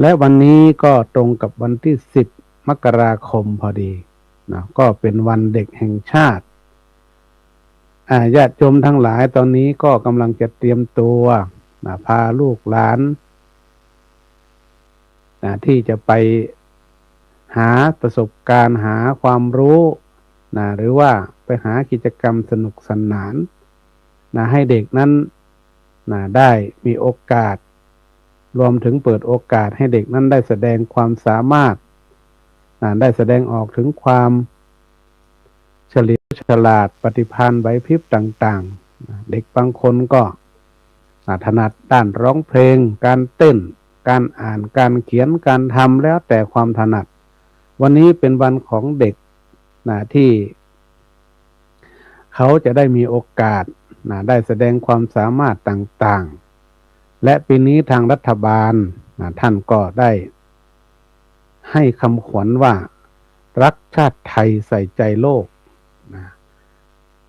และวันนี้ก็ตรงกับวันที่10 มกราคมพอดีนะก็เป็นวันเด็กแห่งชาติญาติโยมทั้งหลายตอนนี้ก็กำลังจะเตรียมตัวนะพาลูกหลานนะที่จะไปหาประสบการณ์หาความรู้นะหรือว่าไปหากิจกรรมสนุกสนานนะให้เด็กนั้นนะได้มีโอกาสรวมถึงเปิดโอกาสให้เด็กนั้นได้แสดงความสามารถนะได้แสดงออกถึงความเฉลียวฉลาดปฏิภาณไหวพริบต่างๆนะเด็กบางคนก็ถนัดด้านร้องเพลงการเต้นการอ่านการเขียนการทำแล้วแต่ความถนัดวันนี้เป็นวันของเด็กนะที่เขาจะได้มีโอกาสนะได้แสดงความสามารถต่างๆและปีนี้ทางรัฐบาลนะท่านก็ได้ให้คำขวัญว่ารักชาติไทยใส่ใจโลกนะ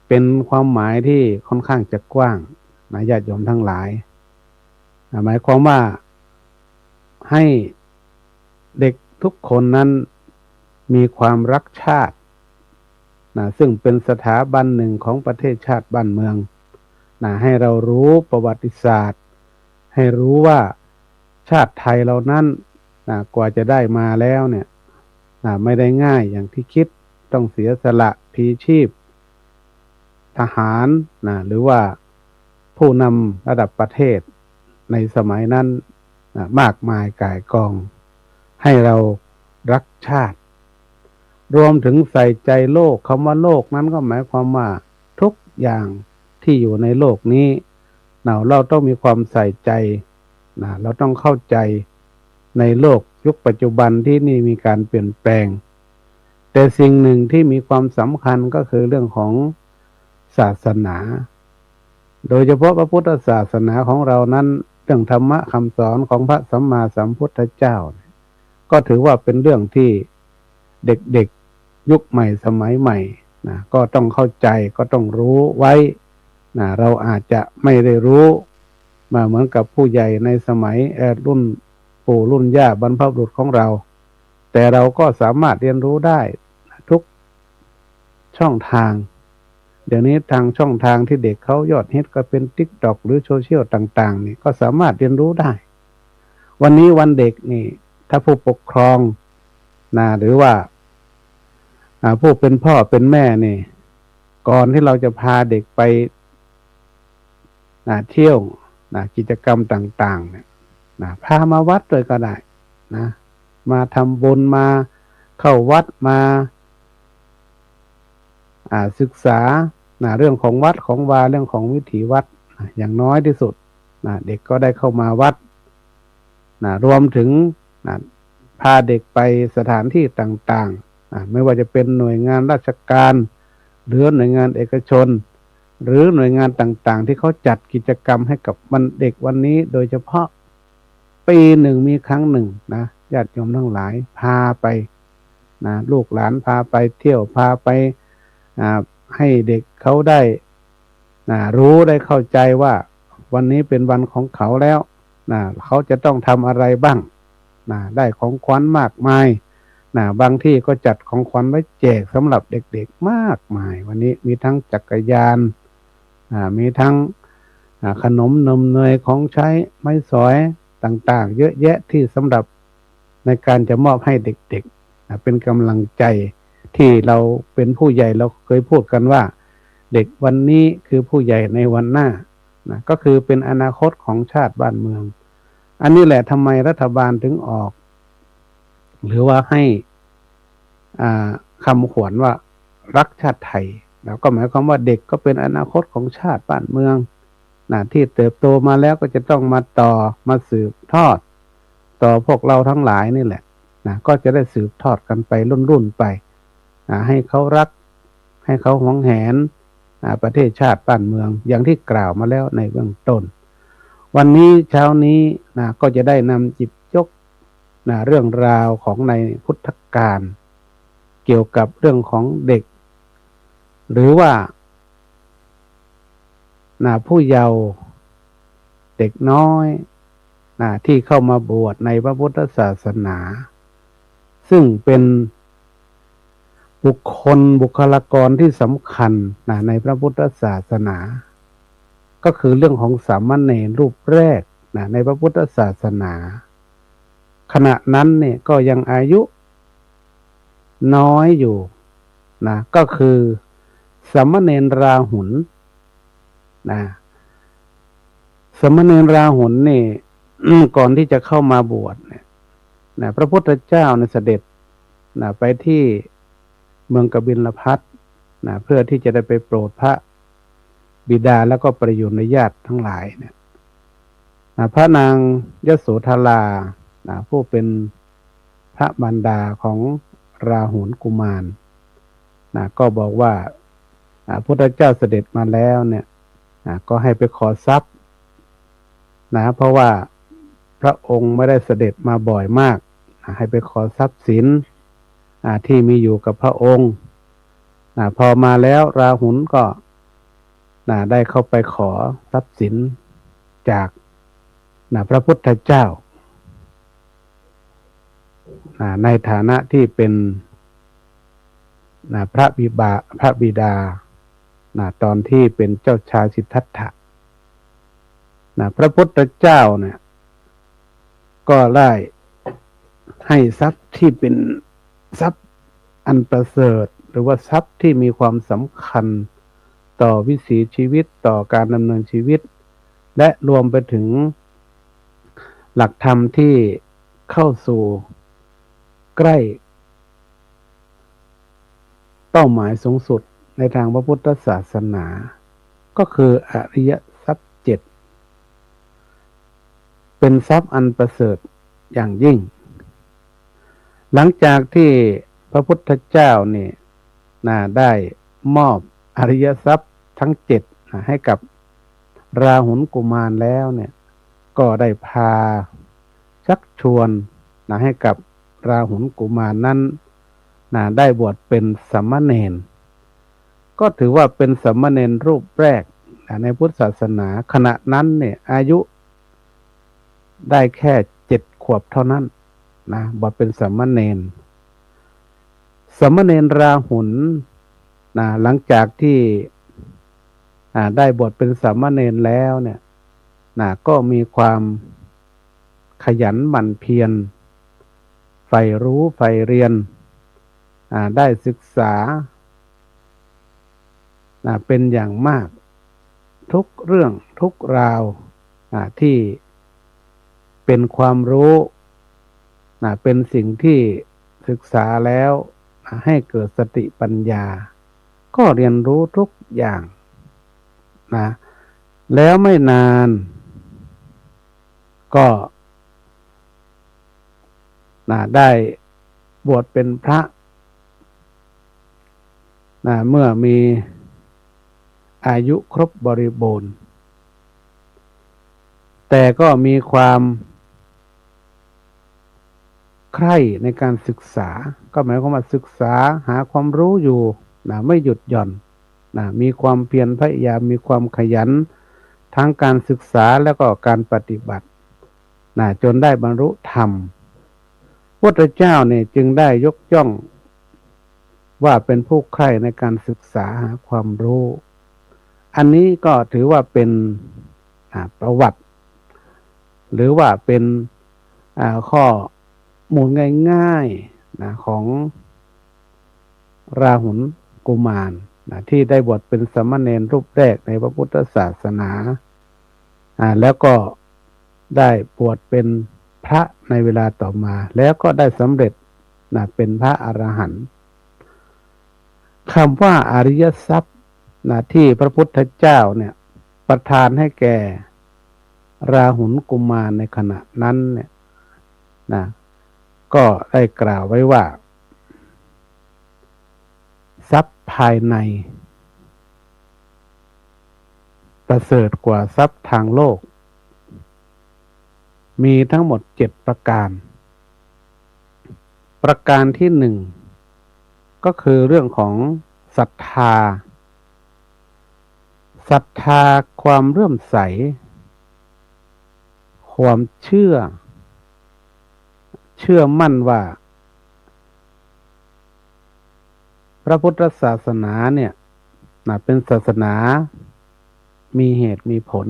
เป็นความหมายที่ค่อนข้างจะกว้างนะญาติโยมทั้งหลายนะหมายความว่าให้เด็กทุกคนนั้นมีความรักชาตินะซึ่งเป็นสถาบันหนึ่งของประเทศชาติบ้านเมืองนะให้เรารู้ประวัติศาสตร์ให้รู้ว่าชาติไทยเรานั้นนะกว่าจะได้มาแล้วเนี่ยนะไม่ได้ง่ายอย่างที่คิดต้องเสียสละพลีชีพทหารนะหรือว่าผู้นำระดับประเทศในสมัยนั้นนะมากมายก่ายกองให้เรารักชาติรวมถึงใส่ใจโลกคำว่าโลกนั้นก็หมายความว่าทุกอย่างที่อยู่ในโลกนี้เราต้องมีความใส่ใจเราต้องเข้าใจในโลกยุคปัจจุบันที่นี่มีการเปลี่ยนแปลงแต่สิ่งหนึ่งที่มีความสำคัญก็คือเรื่องของศาสนาโดยเฉพาะพระพุทธศาสนาของเรานั้นเรื่องธรรมะคำสอนของพระสัมมาสัมพุทธเจ้าก็ถือว่าเป็นเรื่องที่เด็กๆยุคใหม่สมัยใหม่นะก็ต้องเข้าใจก็ต้องรู้ไว้นะเราอาจจะไม่ได้รู้มาเหมือนกับผู้ใหญ่ในสมัยรุ่นปู่รุ่นย่าบรรพบุรุษของเราแต่เราก็สามารถเรียนรู้ได้ทุกช่องทางเดี๋ยวนี้ทางช่องทางที่เด็กเขายอดฮิตก็เป็น TikTok หรือโซเชียลต่างๆนี่ก็สามารถเรียนรู้ได้วันนี้วันเด็กนี่ถ้าผู้ปกครองหรือว่าผู้เป็นพ่อเป็นแม่นี่ก่อนที่เราจะพาเด็กไปเที่ยวกิจกรรมต่างๆเนี่ยพามาวัดเลยก็ได้นะมาทำบุญมาเข้าวัดมาศึกษาเรื่องของวัดของวาเรื่องของวิถีวัดอย่างน้อยที่สุดเด็กก็ได้เข้ามาวัดรวมถึงพาเด็กไปสถานที่ต่างๆไม่ว่าจะเป็นหน่วยงานราชการหรือหน่วยงานเอกชนหรือหน่วยงานต่างๆที่เขาจัดกิจกรรมให้กับวันเด็กวันนี้โดยเฉพาะปีหนึ่งมีครั้งหนึ่งนะญาติโยมทั้งหลายพาไปลูกหลานพาไปเที่ยวพาไปให้เด็กเขาได้รู้ได้เข้าใจว่าวันนี้เป็นวันของเขาแล้วเขาจะต้องทำอะไรบ้างได้ของขวัญมากมายบางที่ก็จัดของขวัญไว้แจกสำหรับเด็กๆมากมายวันนี้มีทั้งจักรยานมีทั้งขนมนมเนยของใช้ไม้สอยต่างๆเยอะแยะที่สำหรับในการจะมอบให้เด็กๆเป็นกำลังใจที่เราเป็นผู้ใหญ่เราเคยพูดกันว่าเด็กวันนี้คือผู้ใหญ่ในวันหน้าก็คือเป็นอนาคตของชาติบ้านเมืองอันนี้แหละทำไมรัฐบาลถึงออกหรือว่าให้คำขวัญว่ารักชาติไทยแล้วก็หมายความว่าเด็กก็เป็นอนาคตของชาติบ้านเมืองที่เติบโตมาแล้วก็จะต้องมาต่อมาสืบทอดต่อพวกเราทั้งหลายนี่แหละก็จะได้สืบทอดกันไปรุ่นๆไปให้เขารักให้เขาหวงแหนประเทศชาติบ้านเมืองอย่างที่กล่าวมาแล้วในเบื้องต้นวันนี้เช้านี้ก็จะได้นำหยิบยกเรื่องราวของในพุทธกาลเกี่ยวกับเรื่องของเด็กหรือว่าผู้เยาว์เด็กน้อย ที่เข้ามาบวชในพระพุทธศาสนา ซึ่งเป็นบุคลากรที่สำคัญในพระพุทธศาสนา ก็คือเรื่องของสามเณรรูปแรกในพระพุทธศาสนา ขณะนั้นเนี่ยก็ยังอายุน้อยอยู่ก็คือสามเณรราหุลสามเณรราหุลนี่ ก่อนที่จะเข้ามาบวชเนี่ยพระพุทธเจ้าเสด็จไปที่เมืองกบิลพัสเพื่อที่จะได้ไปโปรดพระบิดาแล้วก็ประยุรญาติทั้งหลายเนี่ยพระนางยโสธราผู้เป็นพระมารดาของราหุลกุมารก็บอกว่าพระพุทธเจ้าเสด็จมาแล้วเนี่ยก็ให้ไปขอทรัพย์เพราะว่าพระองค์ไม่ได้เสด็จมาบ่อยมากให้ไปขอทรัพย์สินที่มีอยู่กับพระองค์พอมาแล้วราหุลก็ได้เข้าไปขอทรัพย์สินจากพระพุทธเจ้าในฐานะที่เป็นพระบิดาตอนที่เป็นเจ้าชายสิทธัตถะพระพุทธเจ้าเนี่ยก็ได้ให้ทรัพย์ที่เป็นทรัพย์อันประเสริฐหรือว่าทรัพย์ที่มีความสำคัญต่อวิถีชีวิตต่อการดำเนินชีวิตและรวมไปถึงหลักธรรมที่เข้าสู่ใกล้เป้าหมายสูงสุดในทางพระพุทธศาสนาก็คืออริยทรัพย์7เป็นทรัพย์อันประเสริฐอย่างยิ่งหลังจากที่พระพุทธเจ้านี่ได้มอบอริยทรัพย์ทั้ง7ให้กับราหุลกุมารแล้วเนี่ยก็ได้พาชักชวนให้กับราหุลกุมารนั้นได้บวชเป็นสามเณรก็ถือว่าเป็นสามเณรรูปแรกในพุทธศาสนาขณะนั้นเนี่ยอายุได้แค่7 ขวบเท่านั้นบวชเป็นสามเณรราหุลหลังจากที่ได้บวชเป็นสามเณรแล้วเนี่ยก็มีความขยันหมั่นเพียรใฝ่รู้ใฝ่เรียนได้ศึกษาเป็นอย่างมากทุกเรื่องทุกราวที่เป็นความรู้เป็นสิ่งที่ศึกษาแล้วให้เกิดสติปัญญาก็เรียนรู้ทุกอย่างแล้วไม่นานก็ได้บวชเป็นพระเมื่อมีอายุครบบริบูรณ์แต่ก็มีความใคร่ในการศึกษาก็หมายความว่าศึกษาหาความรู้อยู่ไม่หยุดหย่อนมีความเพียรพยายามมีความขยันทั้งการศึกษาแล้วก็การปฏิบัติจนได้บรรลุธรรมพระพุทธเจ้าเนี่ยจึงได้ยกย่องว่าเป็นผู้ใคร่ในการศึกษาหาความรู้อันนี้ก็ถือว่าเป็นประวัติหรือว่าเป็นข้อมูลง่ายๆของราหุลกุมารที่ได้บวชเป็นสามเณรรูปแรกในพระพุทธศาสนาแล้วก็ได้บวชเป็นพระในเวลาต่อมาแล้วก็ได้สำเร็จเป็นพระอรหันต์คำว่าอริยทรัพย์ที่พระพุทธเจ้าเนี่ยประทานให้แก่ราหุลกุมารในขณะนั้นเนี่ยก็ได้กล่าวไว้ว่าทรัพย์ภายในประเสริฐกว่าทรัพย์ทางโลกมีทั้งหมด7 ประการประการที่1ก็คือเรื่องของศรัทธาความเลื่อมใส ความเชื่อมั่นว่าพระพุทธศาสนาเนี่ยเป็นศาสนามีเหตุมีผล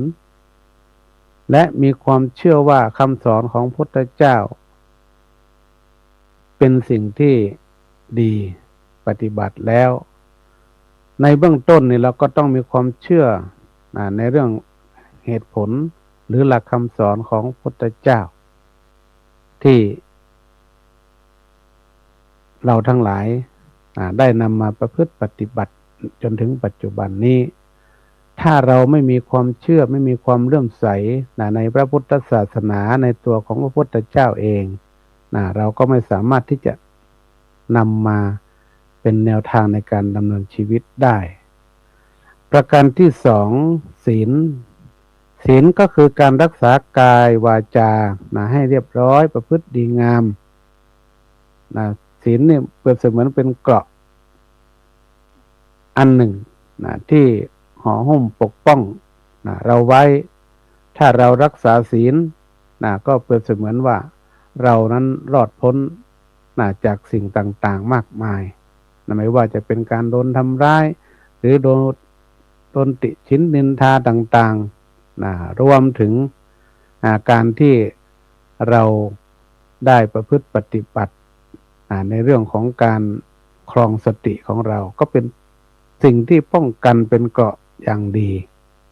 และมีความเชื่อว่าคำสอนของพระพุทธเจ้าเป็นสิ่งที่ดีปฏิบัติแล้วในเบื้องต้นนี่เราก็ต้องมีความเชื่อในเรื่องเหตุผลหรือหลักคำสอนของพระพุทธเจ้าที่เราทั้งหลายได้นำมาประพฤติปฏิบัติจนถึงปัจจุบันนี้ถ้าเราไม่มีความเชื่อไม่มีความเลื่อมใสในพระพุทธศาสนาในตัวของพระพุทธเจ้าเองเราก็ไม่สามารถที่จะนำมาเป็นแนวทางในการดำเนินชีวิตได้ประการที่สองศีลก็คือการรักษากายวาจาให้เรียบร้อยประพฤติดีงามศีลเนี่ยเปรียบเสมือนเป็นเกราะอันหนึ่งที่ห่อหุ้มปกป้องเราไว้ถ้าเรารักษาศีลก็เปรียบเสมือนว่าเรานั้นรอดพ้นจากสิ่งต่างๆมากมายไม่ว่าจะเป็นการโดนทำร้ายหรือโดนติฉินนินทาต่างๆรวมถึงการที่เราได้ประพฤติปฏิบัติในเรื่องของการครองสติของเราก็เป็นสิ่งที่ป้องกันเป็นเกราะอย่างดี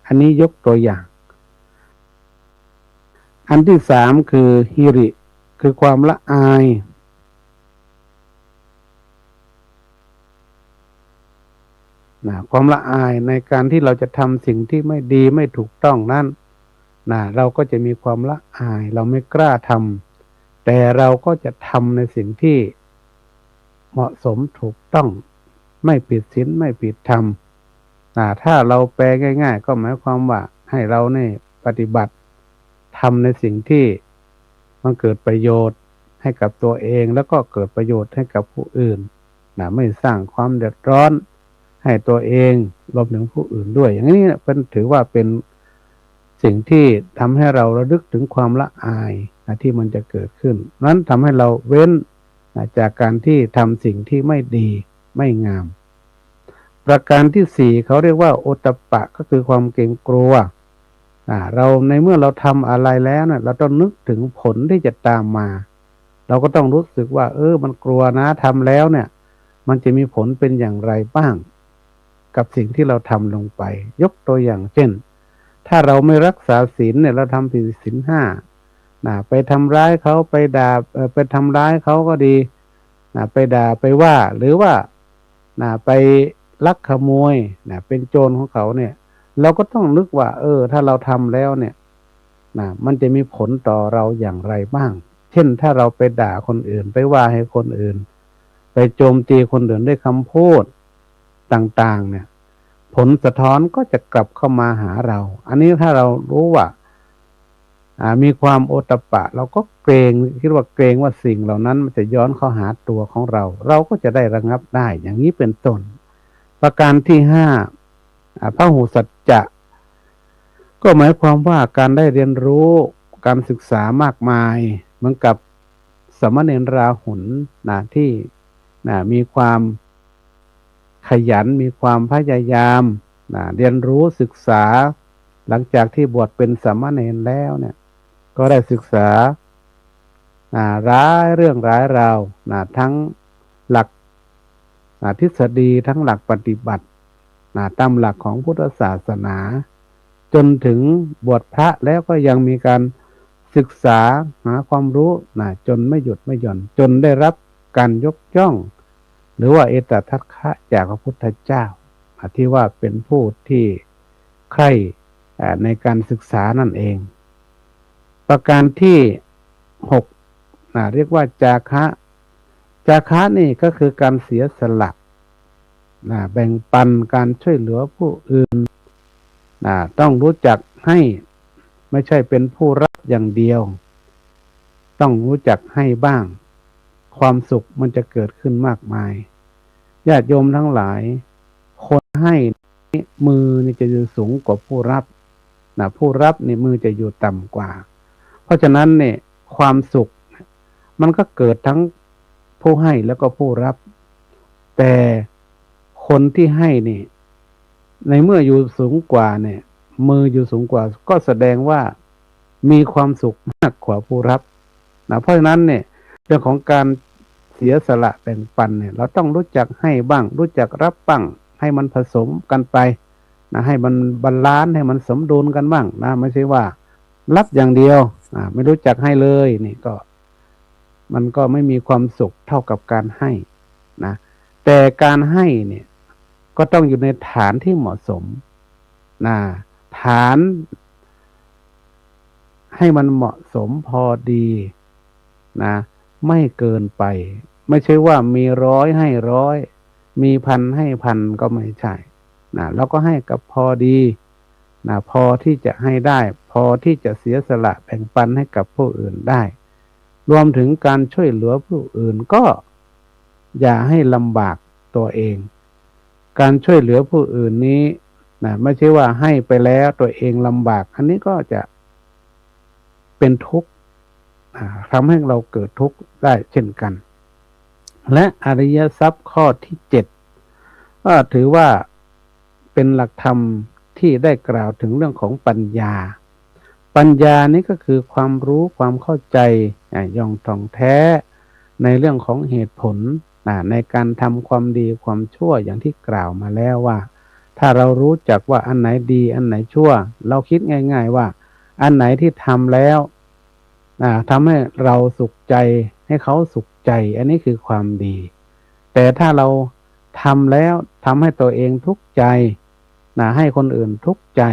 อันนี้ยกตัวอย่างอันที่สามคือฮิริคือความละอายความละอายในการที่เราจะทำสิ่งที่ไม่ดีไม่ถูกต้องนั้นเราก็จะมีความละอายเราไม่กล้าทำแต่เราก็จะทำในสิ่งที่เหมาะสมถูกต้องไม่ผิดศีลไม่ผิดธรรมถ้าเราแปลง่ายๆก็หมายความว่าให้เราเนี่ยปฏิบัติทำในสิ่งที่มันเกิดประโยชน์ให้กับตัวเองแล้วก็เกิดประโยชน์ให้กับผู้อื่นไม่สร้างความเดือดร้อนให้ตัวเองรวมถึงผู้อื่นด้วยอย่างนี้เป็นถือว่าเป็นสิ่งที่ทำให้เราระลึกถึงความละอายที่มันจะเกิดขึ้นนั้นทำให้เราเว้นจากการที่ทำสิ่งที่ไม่ดีไม่งามประการที่สี่เขาเรียกว่าโอตตัปปะก็คือความเกรงกลัวเราในเมื่อเราทำอะไรแล้วเราต้องนึกถึงผลที่จะตามมาเราก็ต้องรู้สึกว่ามันกลัวนะทำแล้วเนี่ยมันจะมีผลเป็นอย่างไรบ้างกับสิ่งที่เราทำลงไปยกตัวอย่างเช่นถ้าเราไม่รักษาศีลเนี่ยเราทำผิดศีลห้าไปทำร้ายเขาไปด่าไปทำร้ายเขาก็ดีไปด่าไปว่าหรือว่าไปลักขโมยเป็นโจรของเขาเนี่ยเราก็ต้องนึกว่าถ้าเราทำแล้วเนี่ยมันจะมีผลต่อเราอย่างไรบ้างเช่นถ้าเราไปด่าคนอื่นไปว่าให้คนอื่นไปโจมตีคนอื่นด้วยคำพูดต่างๆเนี่ยผลสะท้อนก็จะกลับเข้ามาหาเราอันนี้ถ้าเรารู้ว่ามีความโอตตัปปะเราก็เกรงคิดว่าเกรงว่าสิ่งเหล่านั้นมันจะย้อนเข้าหาตัวของเราเราก็จะได้ระงับได้อย่างนี้เป็นต้นประการที่ห้าพหุสัจจะก็หมายความว่าการได้เรียนรู้การศึกษามากมายเหมือนกับสมณเณรราหุลที่มีความขยันมีความพยายามเรียนรู้ศึกษาหลังจากที่บวชเป็นสามเณรแล้วเนี่ยก็ได้ศึกษาเรื่องร้ายราวทั้งหลักทฤษฎีทั้งหลักปฏิบัติตามหลักของพุทธศาสนาจนถึงบวชพระแล้วก็ยังมีการศึกษาหาความรู้จนไม่หยุดไม่หย่อนจนได้รับการยกย่องหรือว่าเอตทัคคะจากพระพุทธเจ้าที่ว่าเป็นผู้ที่ใคร่ในการศึกษานั่นเองประการที่หกเรียกว่าจาคะนี่ก็คือการเสียสละแบ่งปันการช่วยเหลือผู้อื่นต้องรู้จักให้ไม่ใช่เป็นผู้รับอย่างเดียวต้องรู้จักให้บ้างความสุขมันจะเกิดขึ้นมากมายญาติโยมทั้งหลายคนให้มือนี่จะอยู่สูงกว่าผู้รับผู้รับนี่มือจะอยู่ต่ำกว่า เพราะฉะนั้นเนี่ยความสุขมันก็เกิดทั้งผู้ให้แล้วก็ผู้รับแต่คนที่ให้นี่ในเมื่ออยู่สูงกว่าเนี่ยมืออยู่สูงกว่าก็แสดงว่ามีความสุขมากกว่าผู้รับนะเพราะฉะนั้นเนี่ยเรื่องของการเสียสละแบ่งปันเนี่ยเราต้องรู้จักให้บ้างรู้จักรับบ้างให้มันผสมกันไปนะให้มันบาลานซ์ให้มันสมดุลกันบ้างนะไม่ใช่ว่ารับอย่างเดียวไม่รู้จักให้เลยนี่ก็มันก็ไม่มีความสุขเท่ากับการให้นะแต่การให้เนี่ยก็ต้องอยู่ในฐานที่เหมาะสมนะฐานให้มันเหมาะสมพอดีนะไม่เกินไปไม่ใช่ว่ามีร้อยให้ร้อยมีพันให้พันก็ไม่ใช่นะเราก็ให้กับพอดีนะพอที่จะให้ได้พอที่จะเสียสละแบ่งปันให้กับผู้อื่นได้รวมถึงการช่วยเหลือผู้อื่นก็อย่าให้ลำบากตัวเองการช่วยเหลือผู้อื่นนี้นะไม่ใช่ว่าให้ไปแล้วตัวเองลำบากอันนี้ก็จะเป็นทุกข์ทำให้เราเกิดทุกข์ได้เช่นกันและอริยทรัพย์ข้อที่7ก็ถือว่าเป็นหลักธรรมที่ได้กล่าวถึงเรื่องของปัญญาปัญญานี้ก็คือความรู้ความเข้าใจอย่างท่องแท้ในเรื่องของเหตุผลในการทำความดีความชั่วอย่างที่กล่าวมาแล้วว่าถ้าเรารู้จักว่าอันไหนดีอันไหนชั่วเราคิดง่ายๆว่าอันไหนที่ทำแล้วทำให้เราสุขใจให้เขาสุขใจอันนี้คือความดีแต่ถ้าเราทำแล้วทำให้ตัวเองทุกข์ใจให้คนอื่นทุกข์ใจ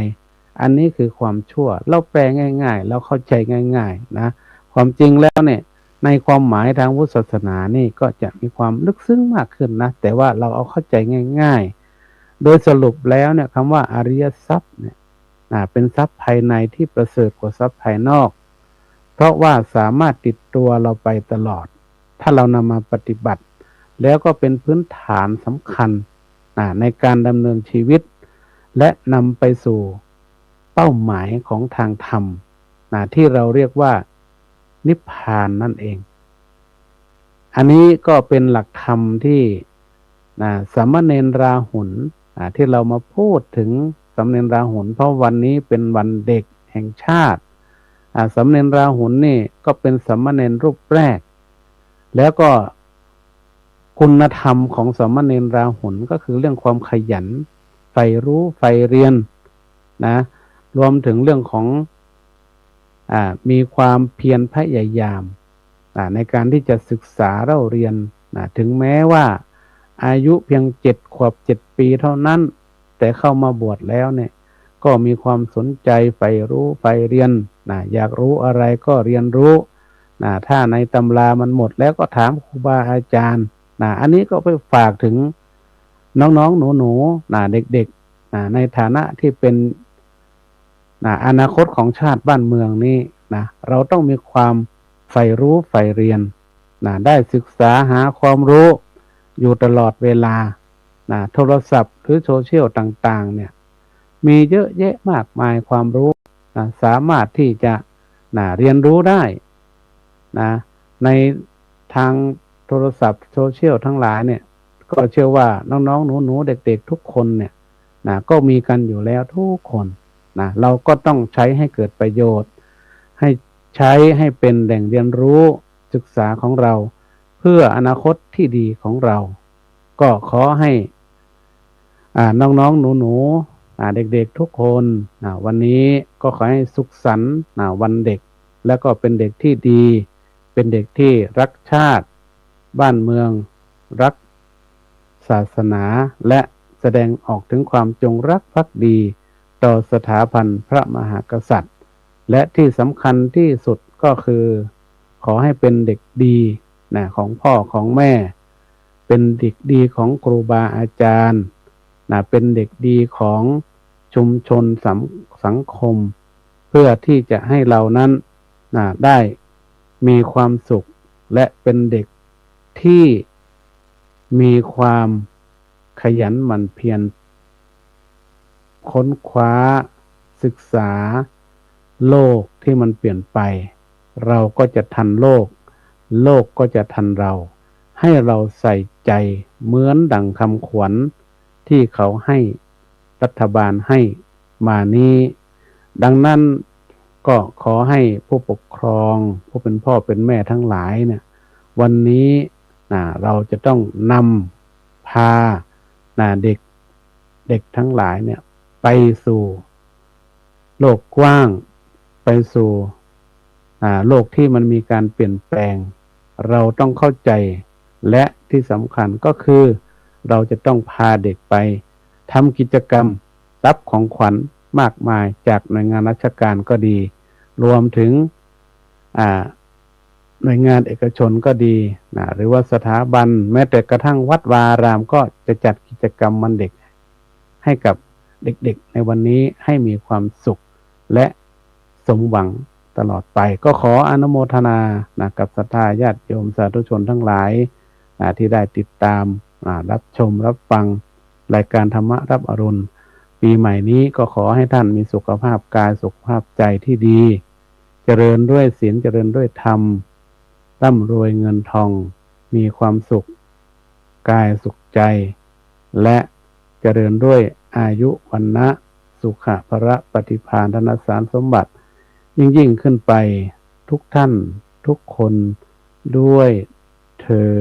อันนี้คือความชั่วเราแปลง่ายๆเราเข้าใจง่ายๆนะความจริงแล้วเนี่ยในความหมายทางพุทธศาสนานี่ก็จะมีความลึกซึ้งมากขึ้นนะแต่ว่าเราเอาเข้าใจง่ายๆโดยสรุปแล้วเนี่ยคำว่าอริยทรัพย์เนี่ยเป็นทรัพย์ภายในที่ประเสริฐกว่าทรัพย์ภายนอกเพราะว่าสามารถติดตัวเราไปตลอดถ้าเรานำมาปฏิบัติแล้วก็เป็นพื้นฐานสำคัญในการดำเนินชีวิตและนำไปสู่เป้าหมายของทางธรรมที่เราเรียกว่านิพพานนั่นเองอันนี้ก็เป็นหลักธรรมที่สามเณรราหุลที่เรามาพูดถึงสามเณรราหุลเพราะวันนี้เป็นวันเด็กแห่งชาติสามเณรราหุลนี่ก็เป็นสามเณรรูปแรกแล้วก็คุณธรรมของสามเณรราหุลก็คือเรื่องความขยันใฝ่รู้ใฝ่เรียนนะรวมถึงเรื่องของมีความเพียรพยายามในการที่จะศึกษาเล่าเรียนถึงแม้ว่าอายุเพียง7 ขวบ 7 ปีเท่านั้นแต่เข้ามาบวชแล้วเนี่ยก็มีความสนใจใฝ่รู้ใฝ่เรียนอยากรู้อะไรก็เรียนรู้ถ้าในตำรามันหมดแล้วก็ถามครูบาอาจารย์อันนี้ก็ไปฝากถึงน้องๆหนูๆเด็กๆในฐานะที่เป็นอนาคตของชาติบ้านเมืองนี้เราต้องมีความใฝ่รู้ใฝ่เรียนได้ศึกษาหาความรู้อยู่ตลอดเวลาโทรศัพท์หรือโซเชียลต่างๆเนี่ยมีเยอะแยะมากมายความรู้สามารถที่จะเรียนรู้ได้ในทางโทรศัพท์โซเชียลทั้งหลายเนี่ยก็เชื่อว่าน้องๆหนูๆเด็กๆทุกคนเนี่ยก็มีกันอยู่แล้วทุกคนเราก็ต้องใช้ให้เกิดประโยชน์ให้ใช้ให้เป็นแหล่งเรียนรู้ศึกษาของเราเพื่ออนาคตที่ดีของเราก็ขอให้น้องๆหนูๆเด็กๆทุกคนวันนี้ก็ขอให้สุขสันต์วันเด็กแล้วก็เป็นเด็กที่ดีเป็นเด็กที่รักชาติบ้านเมืองรักศาสนาและแสดงออกถึงความจงรักภักดีต่อสถาบันพระมหากษัตริย์และที่สำคัญที่สุดก็คือขอให้เป็นเด็กดีของพ่อของแม่เป็นเด็กดีของครูบาอาจารย์เป็นเด็กดีของชุมชนสังคมเพื่อที่จะให้เรานั้นได้มีความสุขและเป็นเด็กที่มีความขยันหมั่นเพียรค้นคว้าศึกษาโลกที่มันเปลี่ยนไป เราก็จะทันโลก โลกก็จะทันเรา ให้เราใส่ใจเหมือนดั่งคำขวัญที่เขาให้รัฐบาลให้มานี้ดังนั้นก็ขอให้ผู้ปกครองผู้เป็นพ่อเป็นแม่ทั้งหลายเนี่ยวันนี้เราจะต้องนำพาเด็กทั้งหลายเนี่ยไปสู่โลกกว้างไปสู่โลกที่มันมีการเปลี่ยนแปลงเราต้องเข้าใจและที่สำคัญก็คือเราจะต้องพาเด็กไปทำกิจกรรมรับของขวัญมากมายจากหน่วยงานราชการก็ดีรวมถึงหน่วยงานเอกชนก็ดีหรือว่าสถาบันแม้แต่กระทั่งวัดวาอารามก็จะจัดกิจกรรมวันเด็กให้กับเด็กๆในวันนี้ให้มีความสุขและสมหวังตลอดไปก็ขออนุโมทนากับศรัทธาญาติโยมสาธุชนทั้งหลายที่ได้ติดตามรับชมรับฟังรายการธรรมะรับอรุณปีใหม่นี้ก็ขอให้ท่านมีสุขภาพกายสุขภาพใจที่ดีเจริญด้วยศีลเจริญด้วยธรรมร่ำรวยเงินทองมีความสุขกายสุขใจและเจริญด้วยอายุวรรณะสุขะพระปฏิภาณธนสารสมบัติยิ่งขึ้นไปทุกท่านทุกคนด้วยเธอ